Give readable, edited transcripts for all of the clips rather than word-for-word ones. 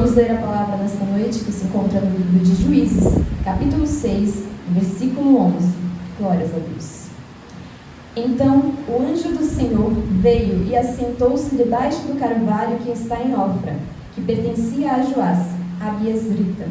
Vamos ler a palavra nesta noite, que se encontra no livro de Juízes, capítulo 6, versículo 11. Glórias a Deus. Então o anjo do Senhor veio e assentou-se debaixo do carvalho que está em Ofra, que pertencia a Joás, a Biesrita.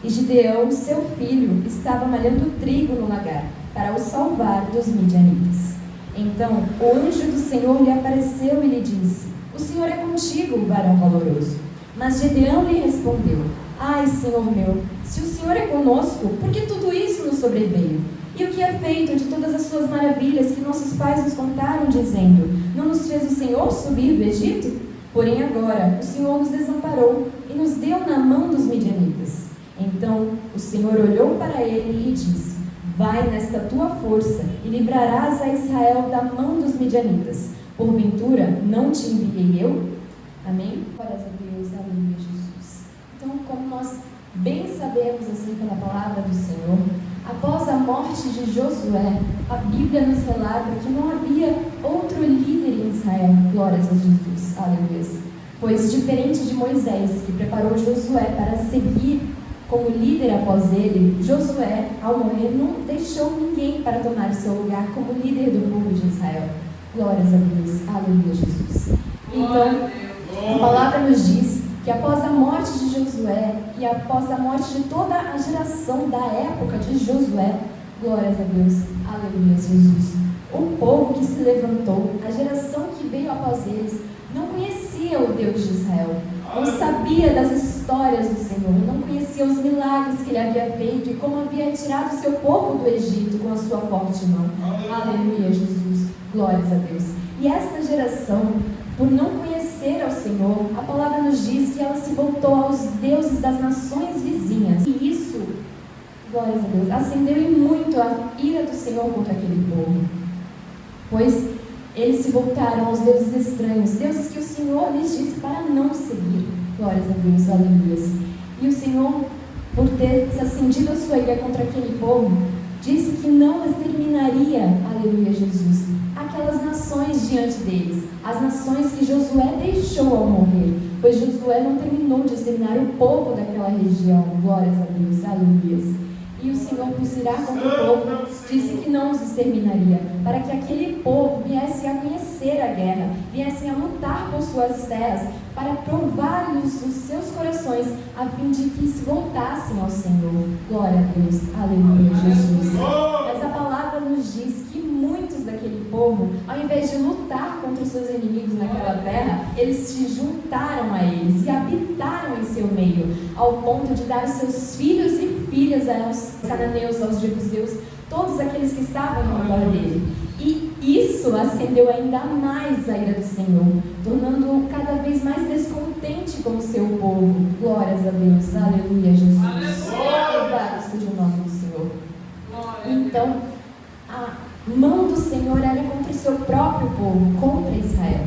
E Gideão, seu filho, estava malhando trigo no lagar, para o salvar dos midianitas. Então o anjo do Senhor lhe apareceu e lhe disse: O Senhor é contigo, varão valoroso. Mas Gideão lhe respondeu: Ai, Senhor meu, se o Senhor é conosco, por que tudo isso nos sobreveio? E o que é feito de todas as suas maravilhas que nossos pais nos contaram, dizendo: Não nos fez o Senhor subir do Egito? Porém agora o Senhor nos desamparou e nos deu na mão dos midianitas. Então o Senhor olhou para ele e disse: Vai nesta tua força e livrarás a Israel da mão dos midianitas. Porventura não te enviei eu? Amém? Glórias a Deus, aleluia, Jesus. Então, como nós bem sabemos assim pela palavra do Senhor, após a morte de Josué, a Bíblia nos relata que não havia outro líder em Israel. Glórias a Jesus, aleluia. Pois, diferente de Moisés, que preparou Josué para seguir como líder após ele, Josué, ao morrer, não deixou ninguém para tomar seu lugar como líder do povo de Israel. Glórias a Deus, aleluia, Jesus. Então, a palavra nos diz que após a morte de Josué e após a morte de toda a geração da época de Josué, glórias a Deus, aleluia, Jesus, o povo que se levantou, a geração que veio após eles, não conhecia o Deus de Israel, não sabia das histórias do Senhor, não conhecia os milagres que ele havia feito e como havia tirado o seu povo do Egito com a sua forte mão. Aleluia, Jesus, glórias a Deus. E esta geração, por não conhecer ao Senhor, a palavra nos diz que ela se voltou aos deuses das nações vizinhas. E isso, glórias a Deus, acendeu em muito a ira do Senhor contra aquele povo. Pois eles se voltaram aos deuses estranhos, deuses que o Senhor lhes disse para não seguir. Glórias a Deus, aleluia. E o Senhor, por ter se acendido a sua ira contra aquele povo, disse que não exterminaria, aleluia, Jesus, aquelas nações diante deles, as nações que Josué deixou ao morrer, pois Josué não terminou de exterminar o povo daquela região. Glórias a Deus, aleluia. E o Senhor, por se irar contra o povo, disse que não os exterminaria, para que aquele povo viesse a conhecer a guerra, viessem a lutar por suas terras, para provar-lhes os seus corações, a fim de que se voltassem ao Senhor. Glória a Deus, aleluia, Jesus. Mas a palavra nos diz que muitos daquele povo, ao invés de lutar contra os seus inimigos naquela terra, eles se juntaram a eles e habitaram em seu meio, ao ponto de dar os seus filhos e filhas aos cananeus, aos jebuseus, todos aqueles que estavam ao redor dele. E isso acendeu ainda mais a ira do Senhor, tornando-o cada vez mais descontente com o seu povo. Glórias a Deus, aleluia, Jesus. Louvado seja o nome do Senhor. Então, a mão do Senhor era contra o seu próprio povo, contra Israel.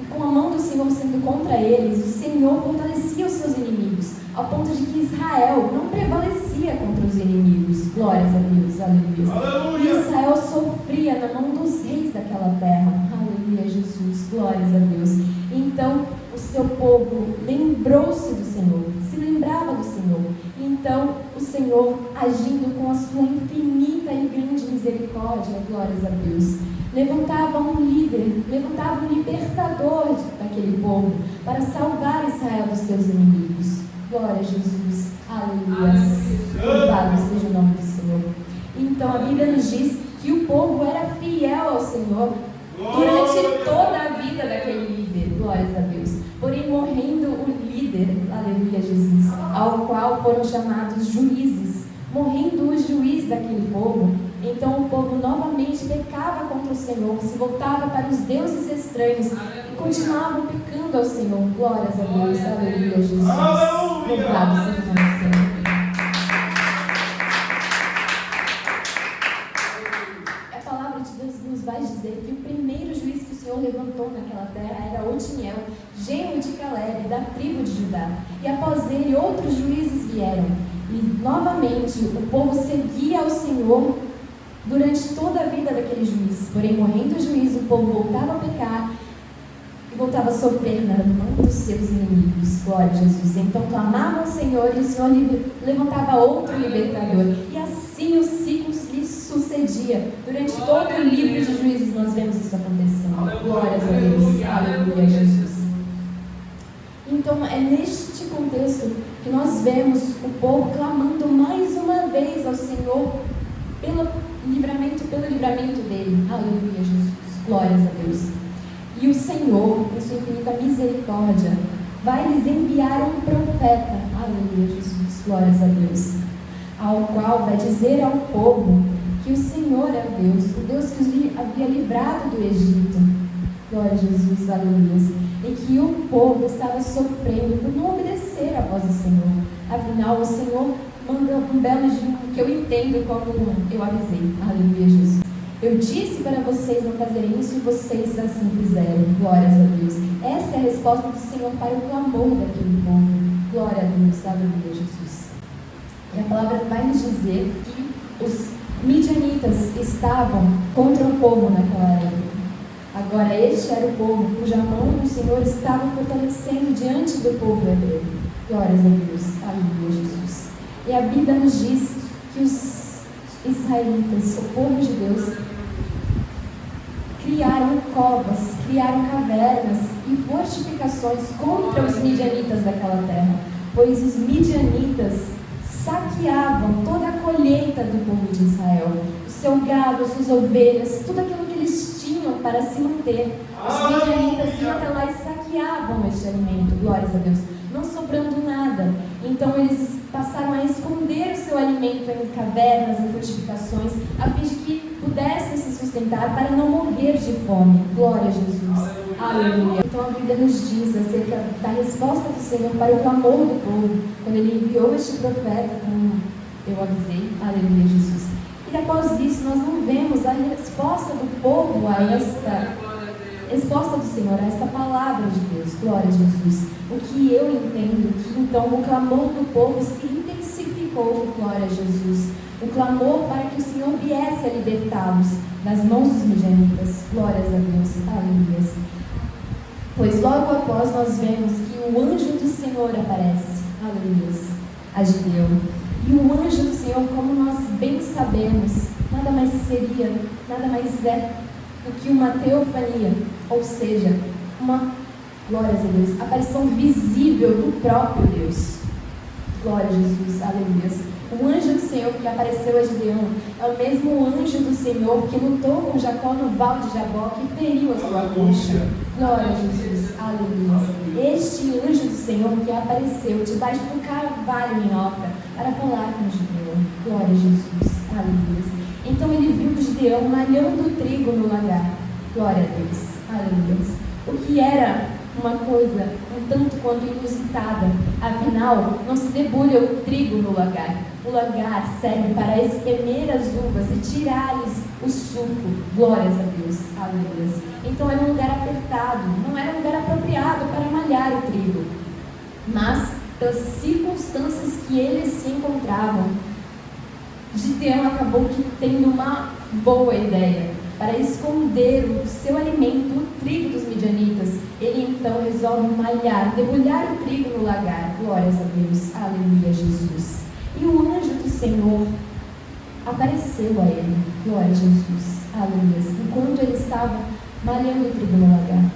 E com a mão do Senhor sendo contra eles, o Senhor fortalecia os seus inimigos, ao ponto de que Israel não prevalecia contra os inimigos. Glórias a Deus, aleluia. E Israel sofria na mão dos reis daquela terra. Aleluia, Jesus, glórias a Deus. Então o seu povo lembrou-se do Senhor, se lembrava do Senhor. Então o Senhor, agindo com a sua infinita e grande misericórdia, glórias a Deus, levantava um líder, levantava um libertador daquele povo, para salvar Israel dos seus inimigos. Glória a Jesus, aleluia, louvado seja o nome do Senhor. Então a Bíblia nos diz que o povo era fiel ao Senhor durante toda a vida daquele líder, glórias a Deus. Porém, morrendo o líder, aleluia, Jesus, ao qual foram chamados juízes, morrendo o juiz daquele povo, então o povo novamente pecava contra o Senhor, se voltava para os deuses estranhos e continuavam pecando ao Senhor. Glórias a Deus, aleluia, Jesus. Louvado seja o nome do Senhor. A palavra de Deus nos vai dizer que o primeiro juiz que o Senhor levantou naquela terra era Otiniel, genro de Caleb, da tribo de Judá. E após ele, outros juízes vieram. E novamente o povo seguia ao Senhor durante toda a vida daquele juiz. Porém, morrendo o juiz, o povo voltava a pecar e voltava a sofrer na mão dos seus inimigos. Glória a Jesus. Então clamava ao Senhor e o Senhor levantava outro libertador. E assim os ciclos lhe sucedia. Durante todo o livro de Juízes nós vemos isso acontecendo. Glórias a Deus. Aleluia, Jesus. Então é neste contexto que nós vemos o povo clamando mais uma vez ao Senhor pelo livramento dele. Aleluia, Jesus. Glórias a Deus. E o Senhor, em sua infinita misericórdia, vai lhes enviar um profeta. Aleluia, Jesus. Glórias a Deus. Ao qual vai dizer ao povo que o Senhor é Deus, o Deus que os havia livrado do Egito. Glória a Jesus. Aleluia. E que o povo estava sofrendo por não obedecer à voz do Senhor. Afinal, o Senhor manda um belo jejum que eu entendo como eu avisei. Aleluia, Jesus. Eu disse para vocês não fazerem isso e vocês assim fizeram. Glórias a Deus. Essa é a resposta do Senhor para o clamor daquele povo. Glória a Deus. Aleluia, Jesus. E a palavra vai nos dizer que os midianitas estavam contra o povo naquela época. Agora este era o povo cuja mão o Senhor estava fortalecendo diante do povo hebreu. Glórias a Deus. Aleluia, Jesus. E a Bíblia nos diz que os israelitas, o povo de Deus, criaram covas, criaram cavernas e fortificações contra os midianitas daquela terra, pois os midianitas saqueavam toda a colheita do povo de Israel, o seu gado, as suas ovelhas, tudo aquilo que eles tinham para se manter. Os midianitas iam até lá e saqueavam este alimento, glórias a Deus, não sobrando nada. Então eles passaram a esconder o seu alimento em cavernas, em fortificações, a fim de que pudessem se sustentar para não morrer de fome. Glória a Jesus. Aleluia. Então a Bíblia nos diz acerca da resposta do Senhor para o clamor do povo, quando ele enviou este profeta, como eu avisei. Aleluia, Jesus. E após isso nós não vemos a resposta do povo a esta resposta do Senhor, a esta palavra de Deus. Glória a Jesus. O que eu entendo que então o clamor do povo se intensificou. Glória a Jesus. O clamor para que o Senhor viesse a libertá-los das mãos dos midianitas. Glórias a Deus. Aleluia. Pois logo após nós vemos que o anjo do Senhor aparece. Aleluia. A Gideão. E o anjo do Senhor, como nós bem sabemos, nada mais seria, nada mais é do que uma teofania, ou seja, uma, glórias a Deus, aparição visível do próprio Deus. Glória a Jesus, aleluia. O anjo do Senhor que apareceu a Gideão é o mesmo anjo do Senhor que lutou com Jacó no val de Jaboque e feriu a sua coxa. Glória a Jesus, aleluia. Este anjo do Senhor que apareceu debaixo do carvalho em Ofra para falar com Gideão. Glória a Jesus, aleluia. Então ele viu Gideão malhando trigo no lagar. Glória a Deus, aleluia. O que era uma coisa um tanto quanto inusitada, afinal, não se debulha o trigo no lagar. O lagar serve para espremer as uvas e tirar-lhes o suco. Glórias a Deus, aleluia. Então era um lugar apertado, não era um lugar apropriado para malhar o trigo. Mas, pelas circunstâncias que eles se encontravam, Gideão acabou tendo uma boa ideia. Para esconder o seu alimento, o trigo dos midianitas, ele então resolve malhar, debulhar o trigo no lagar. Glórias a Deus, aleluia, Jesus. E o anjo do Senhor apareceu a ele. Glória a Jesus, aleluia. Enquanto ele estava malhando o trigo no lagar.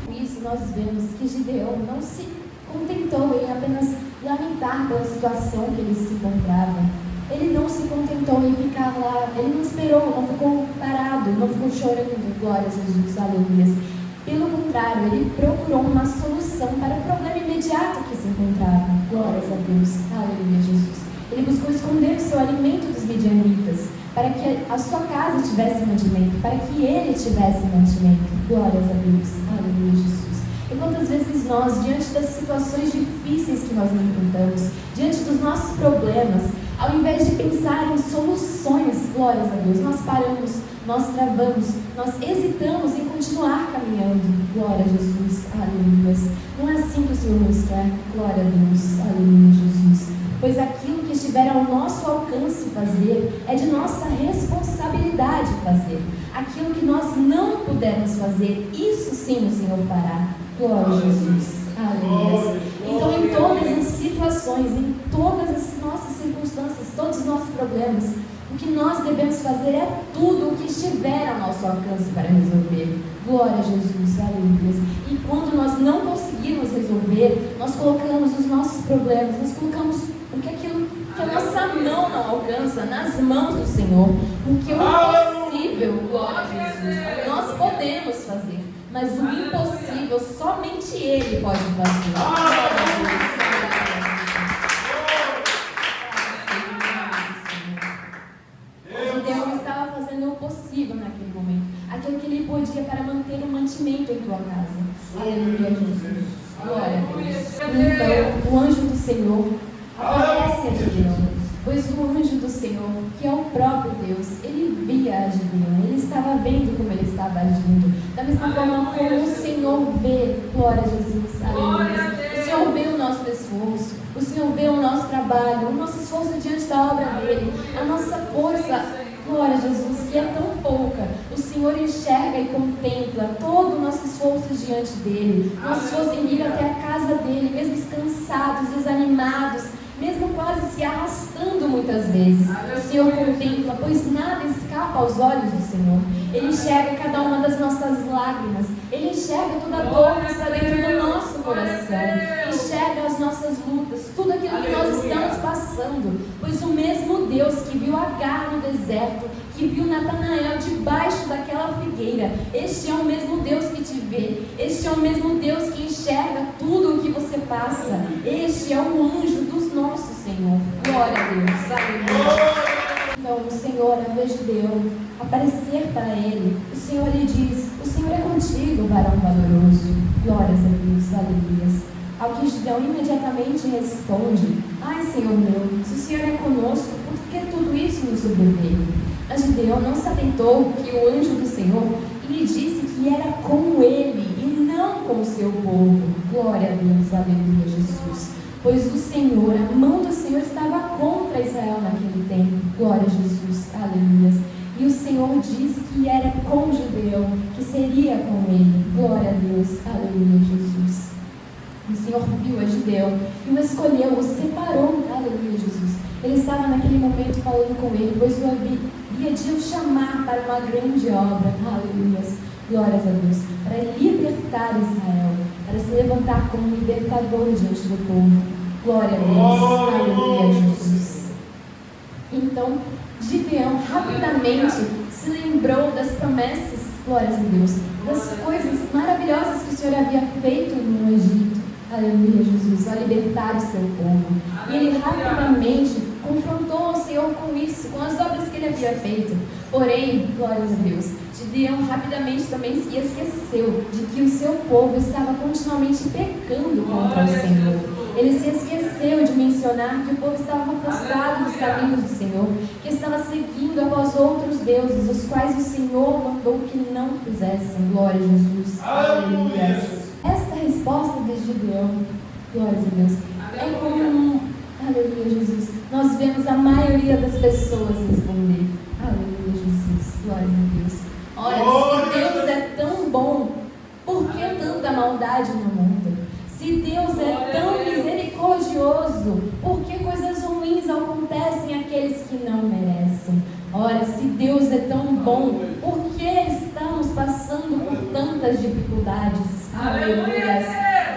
Com isso nós vemos que Gideão não se contentou em apenas lamentar pela situação que ele se encontrava. Ele não se contentou em ficar lá, ele não esperou, não ficou parado, não ficou chorando. Glórias a Jesus, aleluia. Pelo contrário, ele procurou uma solução para o problema imediato que se encontrava. Glórias a Deus, aleluia, Jesus. Ele buscou esconder o seu alimento dos midianitas, para que a sua casa tivesse mantimento, para que ele tivesse mantimento. Glórias a Deus, aleluia, Jesus. E quantas vezes nós, diante das situações difíceis que nós enfrentamos, diante dos nossos problemas, ao invés de pensar em soluções, glórias a Deus, nós paramos, nós travamos, nós hesitamos em continuar caminhando. Glória a Jesus, aleluia. Não é assim que o Senhor nos quer. Glória a Deus, aleluia, Jesus. Pois aquilo que estiver ao nosso alcance fazer, é de nossa responsabilidade fazer. Aquilo que nós não podemos pudermos fazer, isso sim o Senhor fará. Glória a Jesus. Aleluia. Então, em todas as situações, em todas as nossas circunstâncias, todos os nossos problemas, o que nós devemos fazer é tudo o que estiver ao nosso alcance para resolver. Glória a Jesus, aleluia. E quando nós não conseguirmos resolver, nós colocamos os nossos problemas, nós colocamos aquilo que a nossa mão não alcança nas mãos do Senhor. Porque o impossível, glória a Jesus, nós podemos fazer, mas o impossível somente Ele pode fazer. Glória a Deus. Deus estava fazendo o possível naquele momento, aquilo que Ele podia para manter o mantimento em tua casa. Aleluia, Jesus. Glória a Deus. Então, o anjo do Senhor aparece a Gideão, pois o anjo do Senhor, que é o próprio Deus, ele via a Gideão, ele estava vendo como ele estava agindo, da mesma forma como o Senhor vê. Glória a Jesus. Aleluia. O Senhor vê o nosso esforço, o Senhor vê o nosso trabalho, o nosso esforço diante da obra dele, a nossa força. Glória a Jesus, que é tão pouca. O Senhor enxerga e contempla todo o nosso esforço diante dele. Nosso esforço em ir até a casa dele, mesmo cansados, desanimados, mesmo quase se arrastando muitas vezes. O Senhor contempla, pois nada escapa aos olhos do Senhor. Ele enxerga cada uma das nossas lágrimas. Ele enxerga toda a dor que está dentro do nosso coração. Enxerga as nossas lutas, tudo aquilo que nós estamos passando. Pois o mesmo Deus que viu Agar no deserto, que viu Natanael debaixo daquela figueira, este é o mesmo Deus que te vê. Este é o mesmo Deus que enxerga tudo o que você passa. Este é o anjo do nosso Senhor. Glória a Deus. Aleluia. Então o Senhor, ao invés de Gideão aparecer para ele, o Senhor lhe diz: o Senhor é contigo, varão valoroso. Glórias a Deus. Aleluia. Ao que Gideão imediatamente responde: ai, Senhor meu, se o Senhor é conosco, por que tudo isso nos sobreveio? Mas Gideão não se atentou que o anjo do Senhor lhe disse que era com ele e não com o seu povo. Glória a Deus, aleluia, Jesus. Pois o Senhor, a mão do Senhor estava contra Israel naquele tempo. Glória a Jesus, aleluia. E o Senhor disse que era com Gideão, que seria com ele. Glória a Deus, aleluia, Jesus. O Senhor viu a Gideão e o escolheu, o separou. Aleluia, Jesus. Ele estava naquele momento falando com ele, pois o havia de o chamar para uma grande obra. Aleluia. Glórias a Deus. Para libertar Israel, para se levantar como libertador diante do povo. Glória a Deus. Aleluia, Jesus. Então, Gideão rapidamente se lembrou das promessas, glórias a Deus, das coisas maravilhosas que o Senhor havia feito no Egito. Aleluia, Jesus, a libertar o seu povo. E ele rapidamente confrontou o Senhor com isso, com as obras que ele havia feito. Porém, glórias a Deus, Gideão rapidamente também se esqueceu de que o seu povo estava continuamente pecando contra o Senhor. Ele se esqueceu de mencionar que o povo estava afastado dos caminhos do Senhor, que estava seguindo após outros deuses, os quais o Senhor mandou que não fizessem. Glória a Jesus. Aleluia. Esta resposta de Gideão, glória a Deus, é como, aleluia, Jesus, nós vemos a maioria das pessoas responder. Aleluia, Jesus, glória a Deus. Olha, se Deus é tão bom, por que tanta maldade no mundo? Se Deus é tão misericordioso, por que coisas ruins acontecem àqueles que não merecem? Ora, se Deus é tão bom, por que estamos passando por tantas dificuldades? Aleluia!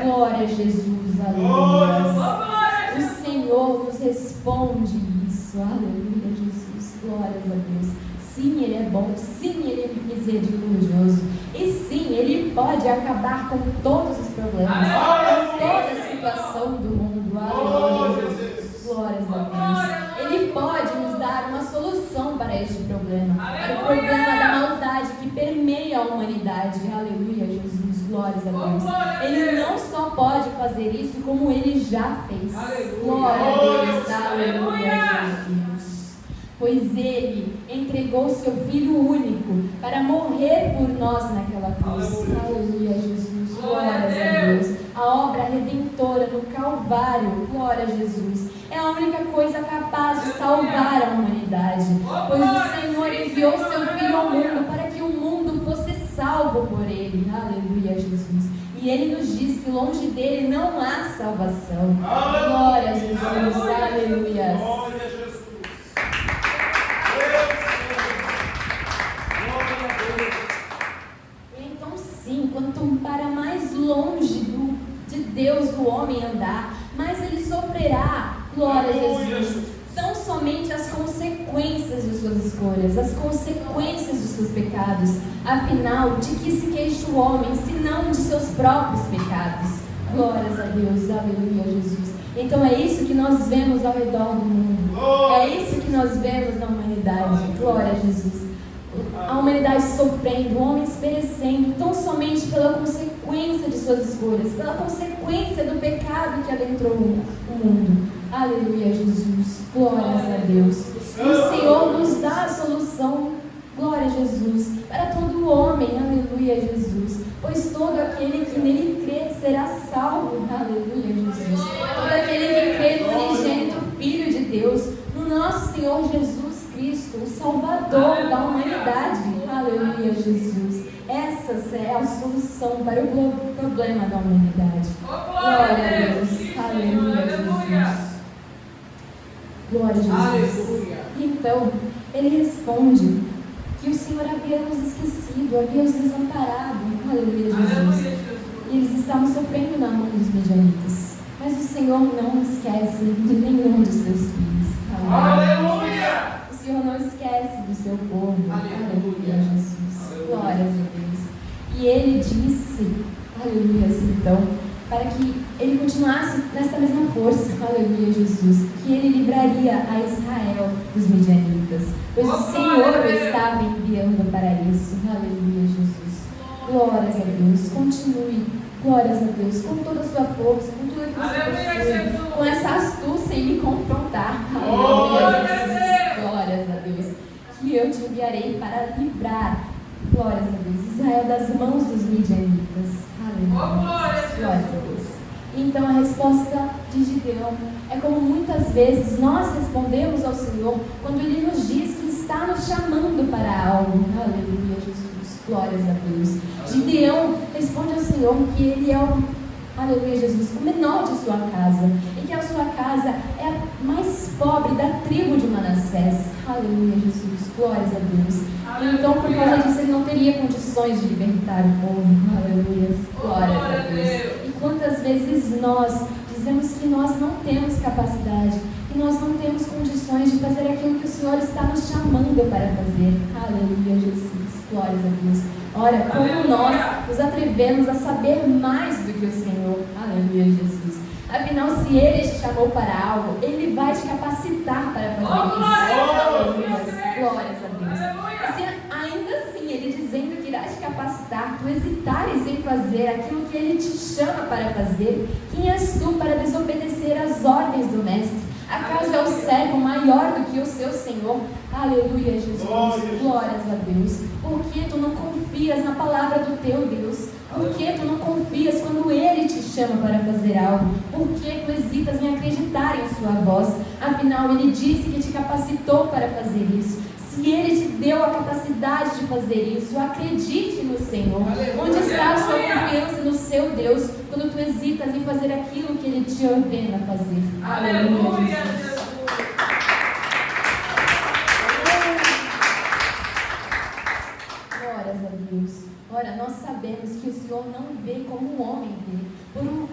Glória a Jesus, aleluia! O Senhor nos responde isso, aleluia, Jesus, glórias a Deus. Sim, Ele é bom, sim, Ele é misericordioso, e sim, Ele pode acabar com todos os problemas, com toda a situação do mundo, aleluia, Jesus, glórias a Deus. Ele pode nos dar uma solução para este problema, para o problema da maldade que permeia a humanidade, aleluia, Jesus, glórias a Deus. Ele não só pode fazer isso, como Ele já fez, glória a Deus, aleluia, Jesus. Pois Ele entregou seu Filho único para morrer por nós naquela cruz. Aleluia, Jesus. Glórias a Deus. A obra redentora no Calvário, glória a Jesus, é a única coisa capaz de salvar a humanidade. Pois o Senhor enviou seu Filho ao mundo para que o mundo fosse salvo salvo por Ele. Aleluia, Jesus. E Ele nos diz que longe dele não há salvação. Glória a Jesus. Aleluia. Glória a Jesus. Então sim, quanto para mais longe de Deus o homem andar, mais ele sofrerá. Glória a Jesus. Tão somente as consequências de suas escolhas, as consequências de seus pecados. Afinal, de que se queixa o homem, senão de seus próprios pecados? Glórias a Deus, aleluia, Jesus. Então é isso que nós vemos ao redor do mundo. É isso que nós vemos na humanidade. Glória a Jesus. A humanidade sofrendo, homens perecendo, tão somente pela consequência de suas escolhas, pela consequência do pecado que adentrou o mundo. Aleluia, Jesus. Glórias a Deus. E o Senhor nos dá a solução. Glória a Jesus. Para todo homem. Aleluia, Jesus. Pois todo aquele que nele crê será salvo. Aleluia, Jesus. Todo aquele que crê no unigênito Filho de Deus, no nosso Senhor Jesus Cristo, o Salvador da humanidade. Aleluia, Jesus. Essa é a solução para o problema da humanidade. Glória a Deus. Aleluia, Jesus. Glória a Jesus. Então, ele responde que o Senhor havia nos esquecido, havia os desamparado. Aleluia, Jesus. E eles estavam sofrendo na mão dos midianitas. Mas o Senhor não esquece de nenhum dos seus filhos. Aleluia! O Senhor não esquece do seu povo. Aleluia, Jesus. Glórias a Deus. E ele disse, aleluia, então, para que ele continuasse nesta mesma força, aleluia, Jesus, que ele livraria a Israel dos midianitas, pois o Senhor o estava enviando para isso. Aleluia, Jesus. Glórias a Deus. Continue, glórias a Deus, com toda a sua força, com tudo que você possui, com essa astúcia em me confrontar. Aleluia, Jesus. Glórias a Deus. Que eu te enviarei para livrar, glórias a Deus, Israel das mãos dos midianitas. Aleluia. Glórias a Deus. Então a resposta de Gideão é como muitas vezes nós respondemos ao Senhor quando Ele nos diz que está nos chamando para algo. Aleluia, Jesus. Glórias a Deus. Gideão responde ao Senhor que ele é aleluia, Jesus, o menor de sua casa, e que a sua casa é a mais pobre da tribo de Manassés. Aleluia, Jesus. Glórias a Deus. Então, por causa disso, ele não teria condições de libertar o povo. Aleluia. Glórias a Deus. E quantas vezes nós dizemos que nós não temos capacidade, que nós não temos condições de fazer aquilo que o Senhor está nos chamando para fazer. Aleluia, Jesus. Glórias a Deus. Ora, como nós nos atrevemos a saber mais do que o Senhor. Aleluia, Jesus. Afinal, se Ele te chamou para algo, Ele vai te capacitar para fazer isso. Aleluia. Glórias a Deus. E se ainda assim Ele dizendo que irá te capacitar, tu hesitares em fazer aquilo que Ele te chama para fazer, quem és tu para desobedecer às ordens do Mestre? Acaso é o servo maior do que o seu Senhor? Aleluia, Jesus. Glórias a Deus. Por que tu não confias na palavra do teu Deus? Por que tu não confias quando Ele te chama para fazer algo? Por que tu hesitas em acreditar em sua voz? Afinal, Ele disse que te capacitou para fazer isso. Se Ele te deu a capacidade de fazer isso, acredite no Senhor. Onde está a sua confiança no seu Deus quando tu hesitas em fazer aquilo que Ele te ordena fazer? Aleluia, Jesus. Glórias a Deus. Ora, nós sabemos que o Senhor não vê como o homem vê,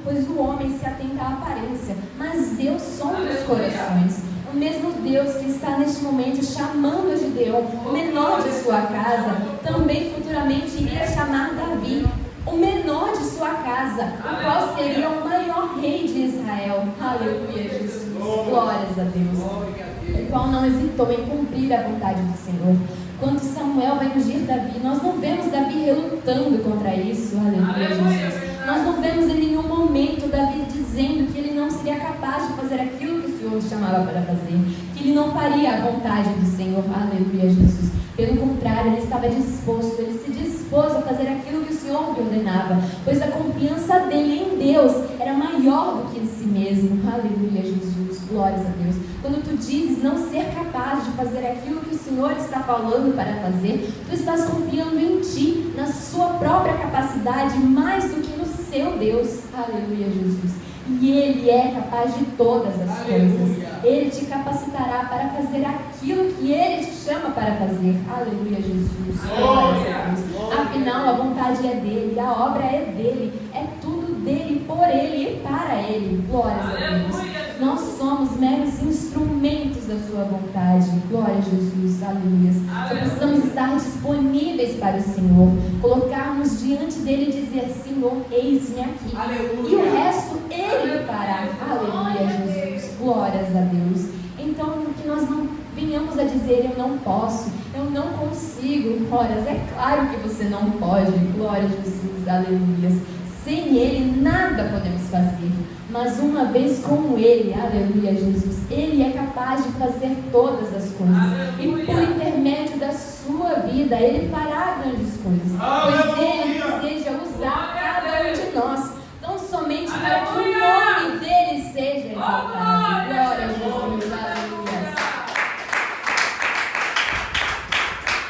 pois o homem se atenta à aparência, mas Deus sonda os corações. O mesmo Deus que está neste momento chamando Gideão, o menor de sua casa, também futuramente iria chamar Davi, o menor de sua casa, o qual seria o maior rei de Israel. Aleluia, Jesus. Glórias a Deus. O qual não hesitou em cumprir a vontade do Senhor. Quando Samuel vai ungir Davi, nós não vemos Davi relutando contra isso. Aleluia, Jesus. Nós não vemos em nenhum momento Davi dizendo que ele não seria capaz de fazer aquilo que o Senhor chamava para fazer, que ele não faria a vontade do Senhor. Aleluia, Jesus. Pelo contrário, ele estava disposto, ele se dispôs a fazer aquilo que o Senhor lhe ordenava, pois a confiança dele em Deus era maior do que em si mesmo. Aleluia, Jesus. Glórias a Deus. Quando tu dizes não ser capaz de fazer aquilo que o Senhor está falando para fazer, tu estás confiando em ti, na sua própria capacidade mais do que no seu Deus. Aleluia, Jesus. E Ele é capaz de todas as coisas. Ele te capacitará para fazer aquilo que Ele te chama para fazer. Aleluia, Jesus. Glória a Deus. Afinal, a vontade é dEle, a obra é dEle, é tudo dEle, por Ele e para Ele. Glórias a Deus. Nós somos meros instrumentos da sua vontade. Glória a Jesus. Aleluia. Só precisamos estar disponíveis para o Senhor, colocarmos diante dEle e dizer: Senhor, eis-me aqui. Aleluia. E o resto Ele fará. Aleluia, Jesus. Glórias a Deus. Então, que nós não venhamos a dizer: eu não posso, eu não consigo. Glórias, é claro que você não pode. Glória a Jesus. Aleluia. Sem Ele nada podemos fazer, mas uma vez com Ele, aleluia, Jesus, Ele é capaz de fazer todas as coisas. Aleluia. E por intermédio da sua vida, Ele fará grandes coisas. Aleluia. Pois Ele deseja usar cada um de nós, não somente para que o nome dEle seja exaltado. Glória a Jesus, aleluia.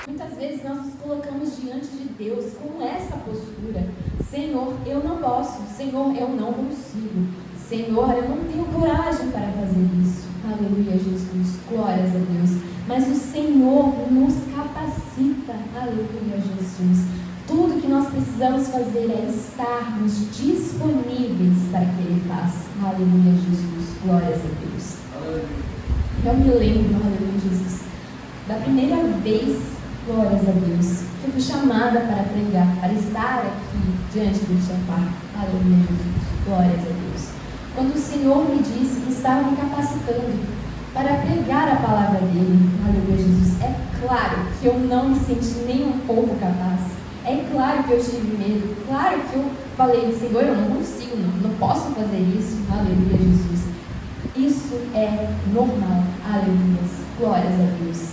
Muitas vezes nós nos colocamos diante de Deus com essa postura: Senhor, eu não posso. Senhor, eu não consigo. Senhor, eu não tenho coragem para fazer isso. Aleluia, Jesus. Glórias a Deus. Mas o Senhor nos capacita. Aleluia, Jesus. Tudo que nós precisamos fazer é estarmos disponíveis para que Ele faça. Aleluia, Jesus. Glórias a Deus. Eu me lembro, aleluia, Jesus, da primeira vez, glórias a Deus, que eu fui chamada para pregar, para estar aqui diante do altar. Aleluia, Jesus. Glórias a Deus. Quando o Senhor me disse que estava me capacitando para pregar a palavra dEle, aleluia, Jesus, é claro que eu não me senti nem um pouco capaz. É claro que eu tive medo. Claro que eu falei: Senhor, eu não consigo, não posso fazer isso. Aleluia, Jesus. Isso é normal. Aleluia. Glórias a Deus.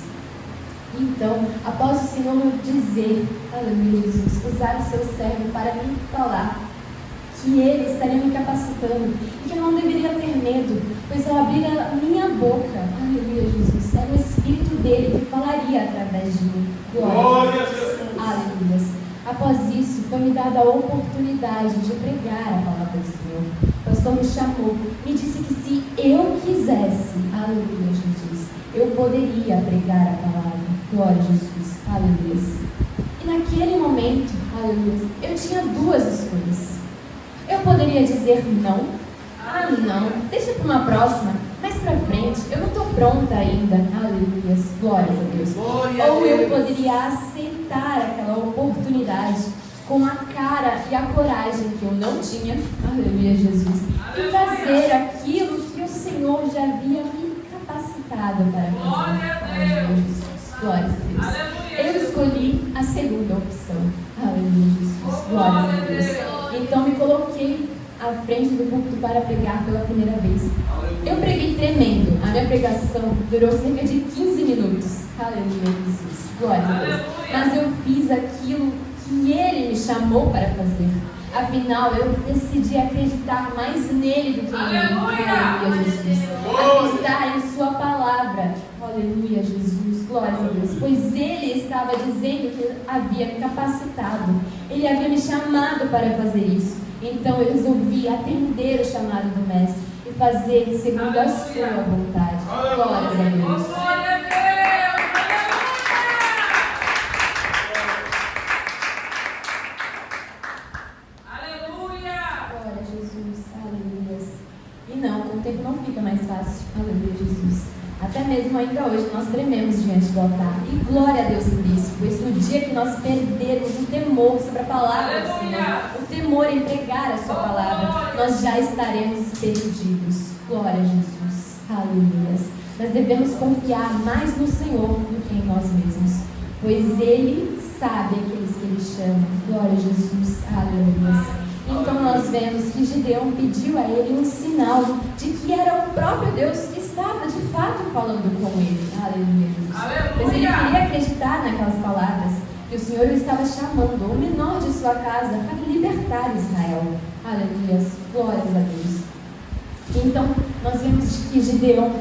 Então, após o Senhor dizer, aleluia, Jesus, usar o seu servo para me falar que Ele estaria me capacitando e que eu não deveria ter medo, pois ao abrir a minha boca, aleluia, Jesus, era o Espírito dEle que falaria através de mim. Glória a Jesus. Aleluia. Após isso, foi-me dada a oportunidade de pregar a palavra do Senhor. O pastor me chamou, me disse que se eu quisesse, aleluia, Jesus, eu poderia pregar a palavra. Glória a Jesus. Aleluia. E naquele momento, aleluia, eu tinha duas escolhas. Eu poderia dizer não. Ah, não, deixa para uma próxima, mais para frente, eu não estou pronta ainda. Aleluia. Glórias a Deus. Ou eu poderia aceitar aquela oportunidade com a cara e a coragem que eu não tinha. Aleluia, Jesus. E fazer aquilo que o Senhor já havia me capacitado para fazer. Aleluia, Jesus. Glória a Deus. Eu escolhi a segunda opção. Aleluia, Jesus. Glória a Deus. Então me coloquei à frente do púlpito para pregar pela primeira vez. Eu preguei tremendo. A minha pregação durou cerca de 15 minutos. Aleluia, Jesus. Glória a Deus. Mas eu fiz aquilo que Ele me chamou para fazer. Afinal, eu decidi acreditar mais nele do que em mim. Aleluia, Jesus. Acreditar em sua palavra. Aleluia, Jesus. Glória a Deus. Pois Ele estava dizendo que havia me capacitado. Ele havia me chamado para fazer isso. Então eu resolvi atender o chamado do Mestre e fazer segundo a sua vontade. Glórias a Deus. E não, com o tempo não fica mais fácil. Aleluia, Jesus. Até mesmo ainda hoje nós trememos diante do altar. E glória a Deus por isso. Pois no dia que nós perdermos o temor sobre a palavra do Senhor, o temor em pregar a sua palavra, nós já estaremos perdidos. Glória a Jesus. Aleluia. Nós devemos confiar mais no Senhor do que em nós mesmos, pois Ele sabe aqueles que Ele chama. Glória a Jesus. Aleluia. Então nós vemos que Gideão pediu a ele um sinal de que era o próprio Deus que estava de fato falando com ele. Aleluia, Jesus. Pois ele queria acreditar naquelas palavras que o Senhor o estava chamando, o menor de sua casa, para libertar Israel. Aleluia, glórias a Deus. Então nós vemos que Gideão,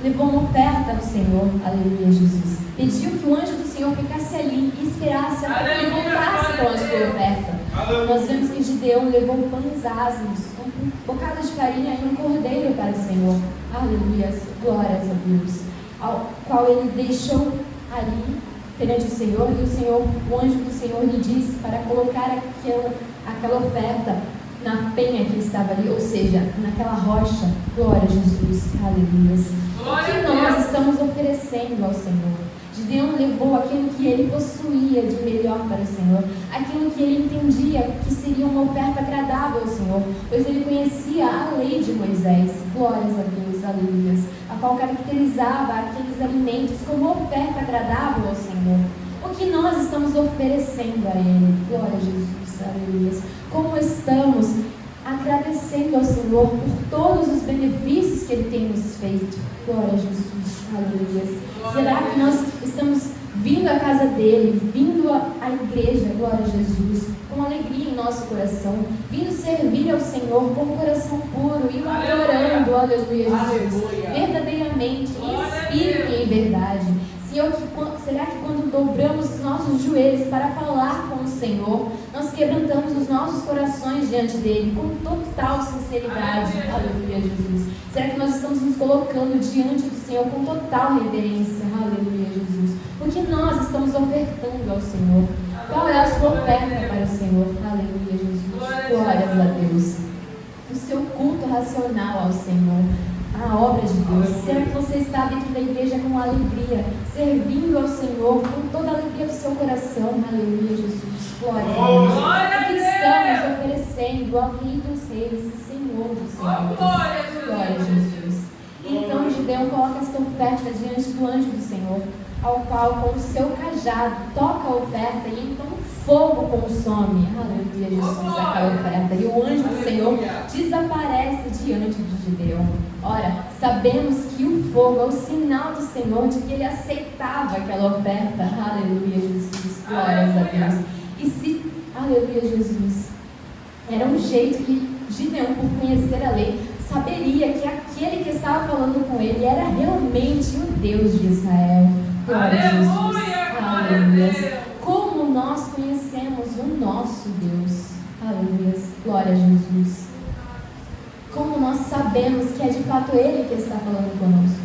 levou uma oferta ao Senhor, aleluia, Jesus. Pediu que o anjo do Senhor ficasse ali e esperasse até que ele voltasse com a sua oferta. Nós vemos que Gideão levou pães ázimos, um bocado de farinha e um cordeiro para o Senhor, aleluia, glórias a Deus, ao qual ele deixou ali perante o Senhor, e o anjo do Senhor lhe disse para colocar aquela oferta na penha que estava ali, ou seja, naquela rocha. Glória a Jesus, aleluia. O que nós estamos oferecendo ao Senhor? Gideão levou aquilo que ele possuía de melhor para o Senhor, aquilo que ele entendia que seria uma oferta agradável ao Senhor, pois ele conhecia a lei de Moisés, glórias a Deus, aleluia, a qual caracterizava aqueles alimentos como oferta agradável ao Senhor. O que nós estamos oferecendo a Ele, glória a Jesus, aleluia, como estamos agradecendo ao Senhor por todos os benefícios que Ele tem nos feito, glória a Jesus, aleluia. Será que nós estamos vindo à casa dele, vindo à igreja, glória a Jesus, com alegria em nosso coração, vindo servir ao Senhor com o coração puro e o adorando, aleluia, Jesus, verdadeiramente, em espírito e em verdade? Senhor, será que quando dobramos os nossos joelhos para falar com o Senhor, nós quebrantamos os nossos corações diante dele com total sinceridade? Aleluia, Jesus. Será que nós estamos nos colocando diante do Senhor com total reverência? Aleluia, Jesus. O que nós estamos ofertando ao Senhor? Qual é a sua oferta para o Senhor? Aleluia, Jesus. Glórias a Deus. O seu culto racional ao Senhor, a obra de Deus. Será que você está dentro da igreja com alegria, servindo ao Senhor com toda a alegria do seu coração? Aleluia, Jesus. Glória a Deus. O que estamos oferecendo ao Rei dos Reis e Senhor dos Senhores? Glória a Jesus. Então Gideão coloca esta oferta diante do anjo do Senhor, ao qual com o seu cajado toca a oferta e então fogo consome, aleluia, Jesus, aquela oferta, e o anjo do Senhor desaparece diante de Gideão. Ora, sabemos que o fogo é o sinal do Senhor de que ele aceitava aquela oferta, aleluia, Jesus, glórias a Deus. E se, aleluia, Jesus, era um jeito que Gideão, por conhecer a lei, saberia que aquele que estava falando com ele era realmente o Deus de Israel. Glória a Jesus, aleluia. Como nós conhecemos o nosso Deus, aleluia, glória a Jesus. Como nós sabemos que é de fato Ele que está falando conosco?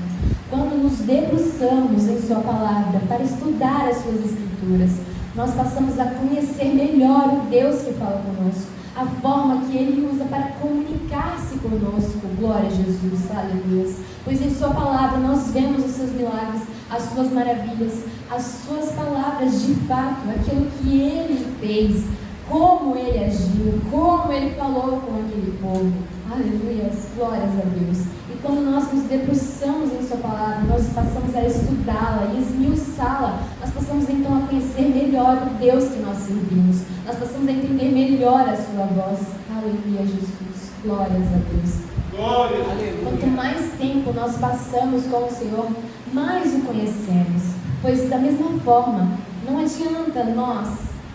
Quando nos debruçamos em Sua palavra para estudar as Suas Escrituras, nós passamos a conhecer melhor o Deus que fala conosco, a forma que Ele usa para comunicar-se conosco, glória a Jesus, aleluia. Pois em Sua palavra nós vemos os Seus milagres, as Suas maravilhas, as Suas palavras de fato, aquilo que Ele fez, como Ele agiu, como Ele falou com aquele povo, aleluia, glórias a Deus. E quando nós nos debruçamos em Sua palavra, nós passamos a estudá-la e esmiuçá-la, nós passamos então a conhecer melhor o Deus que nós servimos, nós passamos a entender melhor a Sua voz, aleluia, Jesus, glórias a Deus. Glória. Quanto mais tempo nós passamos com o Senhor, mais o conhecemos, pois da mesma forma, não adianta nós,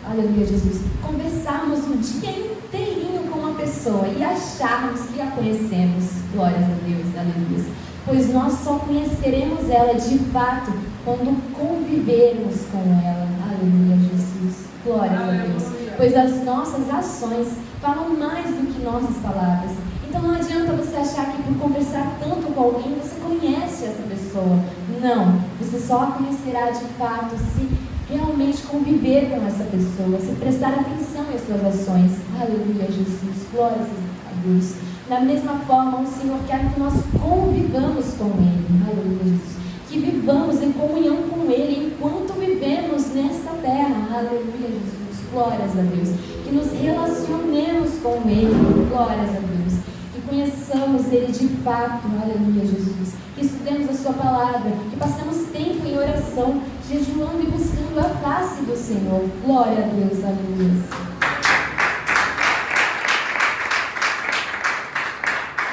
aleluia, Jesus, conversarmos o dia inteirinho com uma pessoa e acharmos que a conhecemos, glórias a Deus, aleluia, pois nós só conheceremos ela de fato quando convivermos com ela, aleluia, Jesus, glórias a Deus, pois as nossas ações falam mais do que nossas palavras. Então não adianta você achar que por conversar tanto com alguém você conhece essa pessoa. Não, você só a conhecerá de fato se realmente conviver com essa pessoa, se prestar atenção em suas ações. Aleluia, Jesus, glórias a Deus. Da mesma forma, o Senhor quer que nós convivamos com Ele. Aleluia, Jesus. Que vivamos em comunhão com Ele enquanto vivemos nesta terra. Aleluia, Jesus, glórias a Deus. Que nos relacionemos com Ele. Glórias a Deus. Conheçamos Ele de fato, aleluia, Jesus, que estudemos a Sua palavra, que passemos tempo em oração, jejuando e buscando a face do Senhor, glória a Deus, aleluia.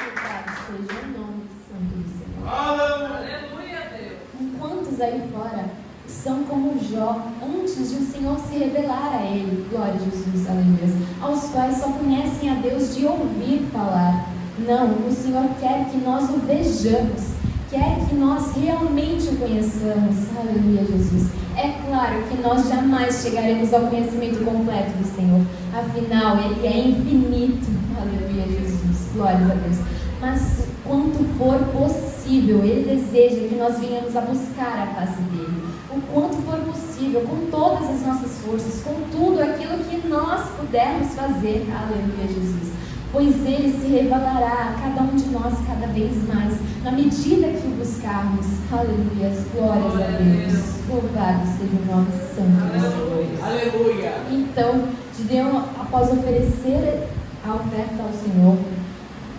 Louvado seja o nome santo do Senhor. Aleluia, Deus. Quantos aí fora são como Jó, antes de o Senhor se revelar a ele, glória a Jesus, aleluia, aos quais só conhecem a Deus de ouvir falar? Não, o Senhor quer que nós o vejamos, quer que nós realmente o conheçamos. Aleluia, Jesus. É claro que nós jamais chegaremos ao conhecimento completo do Senhor. Afinal, Ele é infinito. Aleluia, Jesus. Glórias a Deus. Mas quanto for possível, Ele deseja que nós venhamos a buscar a face dEle. O quanto for possível, com todas as nossas forças, com tudo aquilo que nós pudermos fazer. Aleluia, Jesus. Pois Ele se revelará a cada um de nós cada vez mais, na medida que o buscarmos. Aleluia, glórias a Deus. Louvado seja o nome santo do Senhor. Aleluia. Então, Gideão, após oferecer a oferta ao Senhor,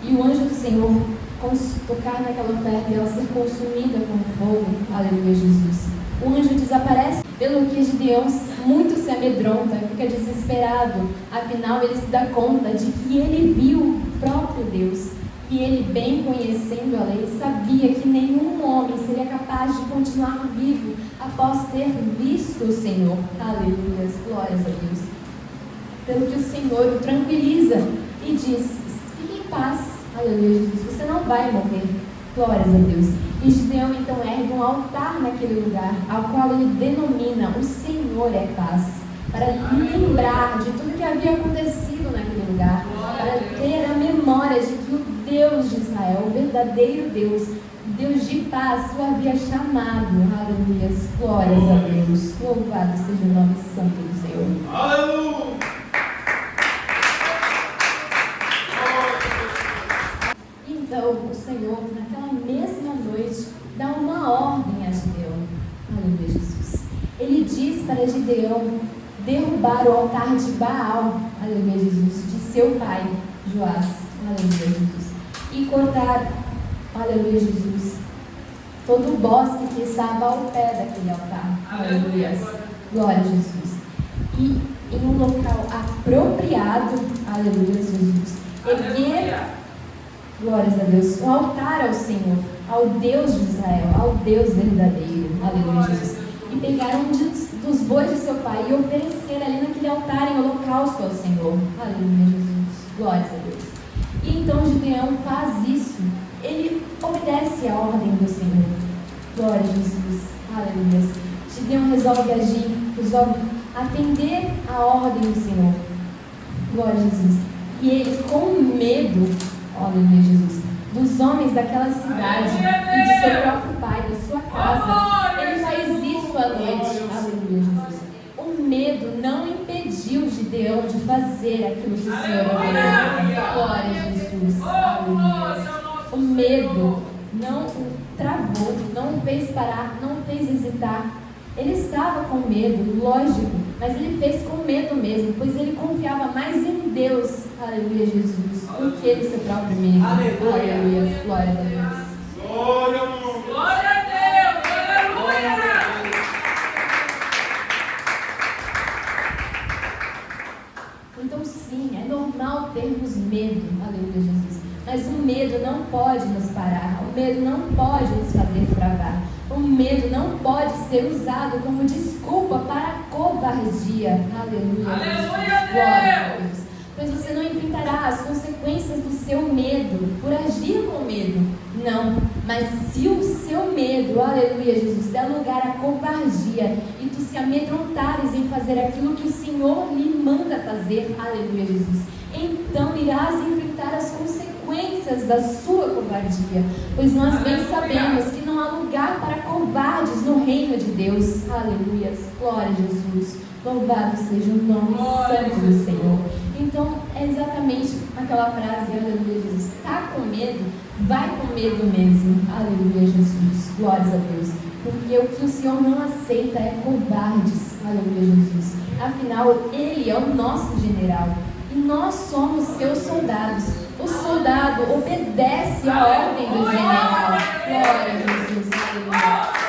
e o anjo do Senhor tocar naquela oferta e ela ser consumida com fogo, aleluia, Jesus, o anjo desaparece, pelo que Gideão muito se amedronta, fica desesperado. Afinal, ele se dá conta de que ele viu o próprio Deus, e ele, bem conhecendo a lei, sabia que nenhum homem seria capaz de continuar vivo após ter visto o Senhor. Aleluia, glórias a Deus. Pelo que o Senhor o tranquiliza e diz: fique em paz, aleluia, Jesus, você não vai morrer. Glórias a Deus. E Gideão então ergue um altar naquele lugar, ao qual ele denomina o Senhor é paz, para lembrar de tudo que havia acontecido naquele lugar, para ter a memória de que o Deus de Israel, o verdadeiro Deus, Deus de paz, o havia chamado. Aleluia, glórias a Deus. Louvado seja o nome santo do Senhor. Aleluia. Então o Senhor, naquela mesma noite, dá uma ordem a Gideão. Aleluia, Jesus. Ele diz para Gideão derrubar o altar de Baal, aleluia, Jesus, de seu pai, Joás, aleluia, Jesus, e cortar, aleluia, Jesus, todo o bosque que estava ao pé daquele altar, aleluia, glória a Jesus, e em um local apropriado, aleluia, Jesus, erguer, glórias a Deus, o altar ao Senhor, ao Deus de Israel, ao Deus verdadeiro, aleluia, Jesus, e pegar um dos bois de seu pai e oferecer ali naquele altar em holocausto ao Senhor, aleluia, Jesus, glórias a Deus. E então Gideão faz isso, ele obedece à ordem do Senhor, glória a Jesus, aleluia. Gideão resolve agir, resolve atender à ordem do Senhor, glória a Jesus. E ele, com medo, aleluia, Jesus, dos homens daquela cidade e de seu próprio pai, da sua casa, ele faz isso à noite, aleluia, Jesus. O medo não impediu Gideão de fazer aquilo que o Senhor ordenou. Glória a Jesus, aleluia. O medo não o travou, não o fez parar, não o fez hesitar. Ele estava com medo, lógico, mas ele fez com medo mesmo, pois ele confiava mais em Deus, aleluia, Jesus, do que em seu próprio medo. Aleluia, glória a Deus. Glória a Deus. Glória a Deus. Aleluia. Então sim, é normal termos medo, aleluia, Jesus. Mas o medo não pode nos parar, o medo não pode nos fazer travar. O medo não pode ser usado como desculpa para a covardia. Aleluia, Aleluia, glória a Deus. Pois você não enfrentará as consequências do seu medo por agir com medo. Não, mas se o seu medo, aleluia, Jesus, der lugar à covardia e tu se amedrontares em fazer aquilo que o Senhor lhe manda fazer, aleluia, Jesus, então irás enfrentar as consequências da sua covardia, pois nós bem sabemos que não há lugar para covardes no reino de Deus. Aleluia, glória a Jesus, louvado seja o nome santo do Senhor. Então é exatamente aquela frase, aleluia, Jesus, está com medo? Vai com medo mesmo, aleluia, Jesus, glórias a Deus, porque o que o Senhor não aceita é covardes, aleluia, Jesus. Afinal, Ele é o nosso general e nós somos seus soldados. O soldado obedece à ordem do general. Glória a Jesus, aleluia.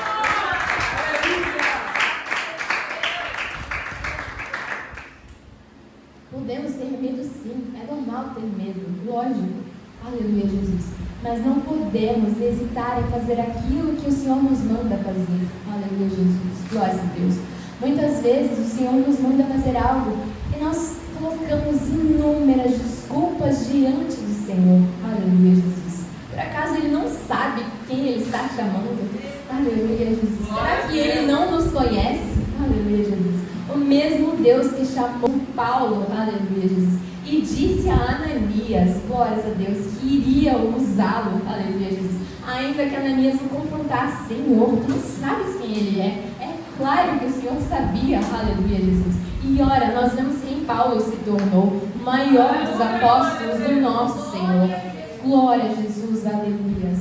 Podemos ter medo sim, é normal ter medo, lógico, aleluia, Jesus. Mas não podemos hesitar em fazer aquilo que o Senhor nos manda fazer, aleluia, Jesus, glória a Deus. Muitas vezes o Senhor nos manda fazer algo e nós colocamos inúmeras desculpas diante do Senhor, aleluia, Jesus. Por acaso Ele não sabe quem Ele está está chamando? Aleluia, Jesus. Será que Ele não nos conhece? Aleluia, Jesus. O mesmo Deus que chamou Paulo, aleluia, Jesus, e disse a Ananias, glórias a Deus, que iria usá-lo, aleluia, Jesus. Ainda que Ananias o confrontasse, Senhor, tu não sabes quem ele é. É claro que o Senhor sabia, aleluia, Jesus. E ora, nós vemos quem Paulo se tornou, o maior dos apóstolos do nosso Senhor. Glória a Jesus, aleluia.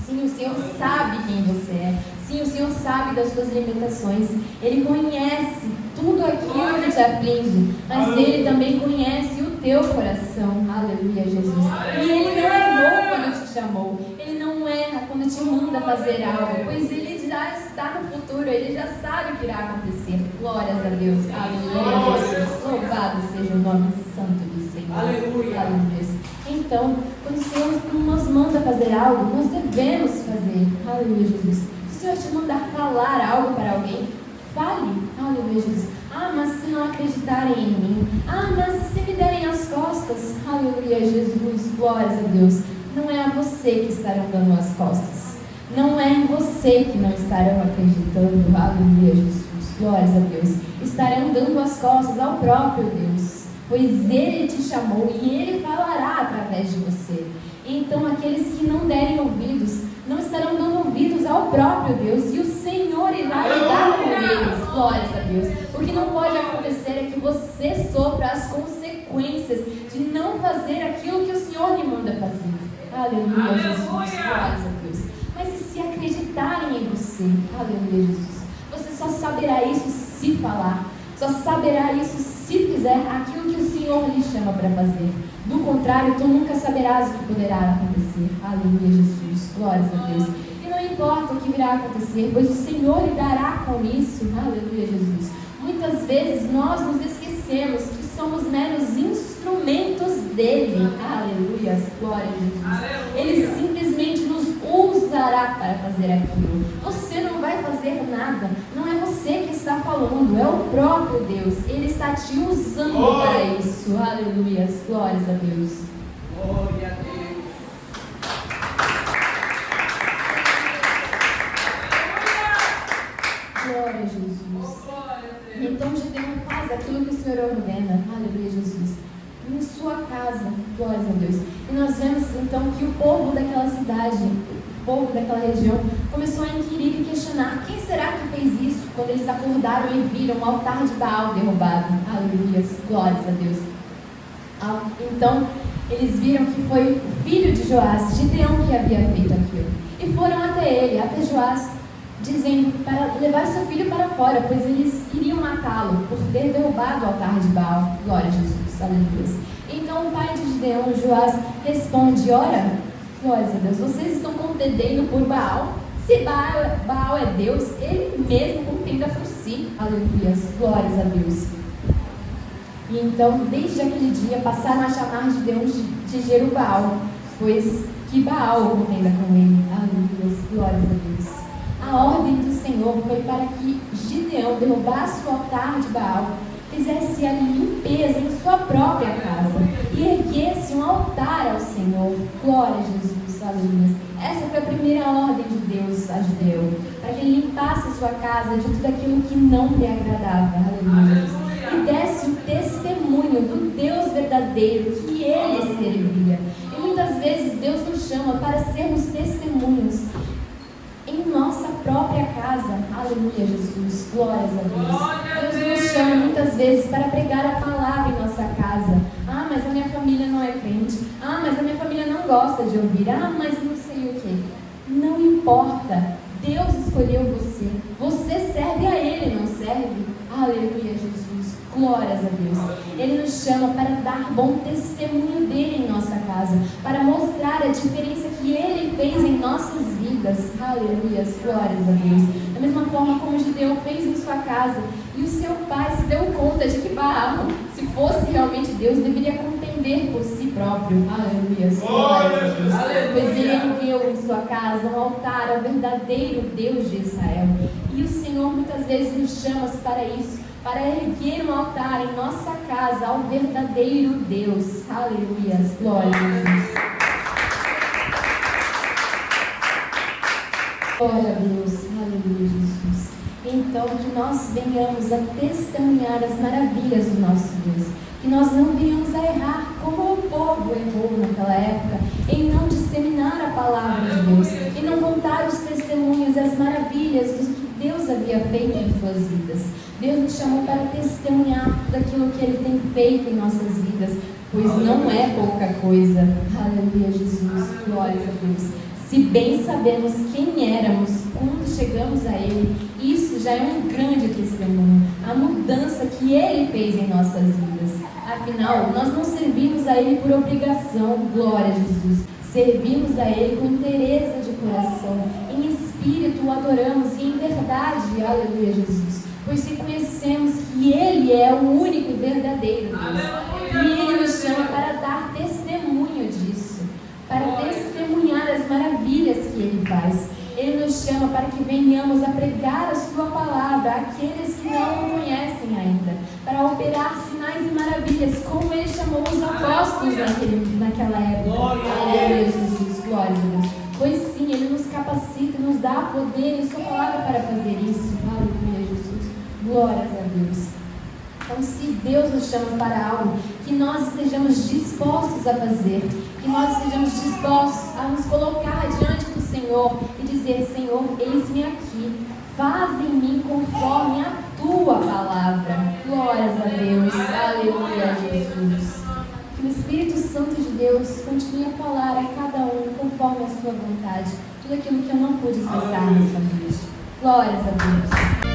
Sim, o Senhor sabe quem você é. Sim, o Senhor sabe das suas limitações. Ele conhece tudo aquilo que te aflige, mas Ele também conhece o teu coração. Aleluia, Jesus. E Ele não errou quando te chamou. Ele não erra quando te manda fazer algo, pois Ele já está no futuro. Ele já sabe o que irá acontecer. Glórias a Deus. Aleluia, Jesus. Louvado seja o nome santo do Senhor. Aleluia. Aleluia. Então, quando o Senhor nos manda fazer algo, nós devemos fazer. Aleluia, Jesus. Se o Senhor te mandar falar algo para alguém, fale. Aleluia, Jesus. Ah, mas se não acreditarem em mim. Ah, mas se me derem as costas. Aleluia, Jesus. Glórias a Deus. Não é a você que estarão dando as costas. Não é em você que não estarão acreditando. Aleluia, Jesus. Glórias a Deus. Estarão dando as costas ao próprio Deus, pois Ele te chamou e Ele falará através de você. Então aqueles que não derem ouvidos, não estarão dando ouvidos ao próprio Deus, e o Senhor irá lidar com eles. Glórias a Deus. O que não pode acontecer é que você sofra as consequências de não fazer aquilo que o Senhor lhe manda fazer. Aleluia, Jesus. Glórias a Deus. Mas e se acreditarem em você? Aleluia, Jesus. Você só saberá isso se falar. Só saberá isso se fizer aquilo que o Senhor lhe chama para fazer. Do contrário, tu nunca saberás o que poderá acontecer. Aleluia, Jesus. Glórias a Deus. E não importa o que virá acontecer, pois o Senhor lidará com isso. Aleluia, Jesus. Muitas vezes nós nos esquecemos que somos meros instrumentos dele. Aleluia, glória a Jesus. Ele simplesmente nos usará para fazer aquilo. Você não vai fazer nada. Não é você que está falando, é o próprio Deus. Ele está te usando para isso. Aleluia, glórias a Deus. Glória a Deus. Glória a Jesus. Então Gideão faz aquilo que o Senhor ordena. Aleluia, Jesus. Em sua casa, glórias a Deus. E nós vemos então que o povo daquela cidade, o povo daquela região, começou a inquirir e questionar: quem será que fez isso? Quando eles acordaram e viram o altar de Baal derrubado. Aleluia, glórias a Deus. Então eles viram que foi o filho de Joás, Gideão, que havia feito aquilo. E foram até ele, até Joás, dizendo para levar seu filho para fora, pois eles iriam matá-lo por ter derrubado o altar de Baal. Glória a Jesus, aleluia. Então o pai de Gideão, Joás, responde: ora, glórias a Deus, vocês estão contendendo por Baal? Se Baal é Deus, ele mesmo contenda por si. Aleluia, glórias a Deus. E então, desde aquele dia, passaram a chamar Gideão de Jerubbaal, pois que Baal contenda com ele. Aleluia, glórias a Deus. A ordem do Senhor foi para que Gideão derrubasse o altar de Baal, fizesse a limpeza em sua própria casa e erguesse um altar ao Senhor. Glória a Jesus, aleluia. Essa foi a primeira ordem de Deus a Gideão, para que ele limpasse a sua casa de tudo aquilo que não lhe agradava. Aleluia. E desse o testemunho do Deus verdadeiro que ele servia. E muitas vezes Deus nos chama para sermos testemunhos em nossa própria casa. Aleluia, Jesus. Glórias a Deus. Deus nos chama muitas vezes para pregar a palavra em nossa casa. Ah, mas a minha família não é crente. Ah, mas a minha família não gosta de ouvir. Ah, mas não sei o que. Não importa. Deus escolheu você. Você serve a Ele, não serve? Aleluia, Jesus. Glórias a Deus. Ele nos chama para dar bom testemunho dele em nossa casa, para mostrar a diferença que ele fez em nossas vidas. Aleluia, glórias a Deus. Da mesma forma como Gideão fez em sua casa, e o seu pai se deu conta de que Baal, se fosse realmente Deus, deveria contender por si próprio. Aleluia, glórias a Deus. Pois ele ergueu em sua casa um altar ao verdadeiro Deus de Israel. E o Senhor muitas vezes nos chama para isso, para erguer um altar em nossa casa ao verdadeiro Deus. Aleluia, glória a Jesus. Glória a Deus, aleluia, Jesus. Então, que nós venhamos a testemunhar as maravilhas do nosso Deus. Que nós não venhamos a errar como o povo errou naquela época, em não disseminar a palavra de Deus, em não contar os testemunhos e as maravilhas do que Deus havia feito em suas vidas. Deus nos chamou para testemunhar tudo aquilo que Ele tem feito em nossas vidas, pois não é pouca coisa. Aleluia, Jesus, glórias a Deus. Se bem sabemos quem éramos quando chegamos a Ele, isso já é um grande testemunho, a mudança que Ele fez em nossas vidas. Afinal, nós não servimos a Ele por obrigação, glória a Jesus. Servimos a Ele com interesse de coração, em espírito o adoramos e em verdade, aleluia, Jesus. Pois se conhecemos que Ele é o único e verdadeiro Deus, e Ele nos chama para dar testemunho disso, para testemunhar as maravilhas que Ele faz. Ele nos chama para que venhamos a pregar a Sua palavra àqueles que não o conhecem ainda, para operar sinais e maravilhas, como Ele chamou os apóstolos naquela época. Glória a Jesus, glória a Deus. Pois sim, Ele nos capacita, nos dá poder em Sua palavra para fazer isso. Aleluia, Jesus. Glórias a Deus. Então, se Deus nos chama para algo, que nós estejamos dispostos a fazer, que nós estejamos dispostos a nos colocar diante do Senhor e dizer: Senhor, eis-me aqui, faz em mim conforme a Tua palavra. Glórias a Deus, aleluia, Jesus. Que o Espírito Santo de Deus continue a falar a cada um conforme a Sua vontade, tudo aquilo que eu não pude expressar nesta noite. Glórias a Deus.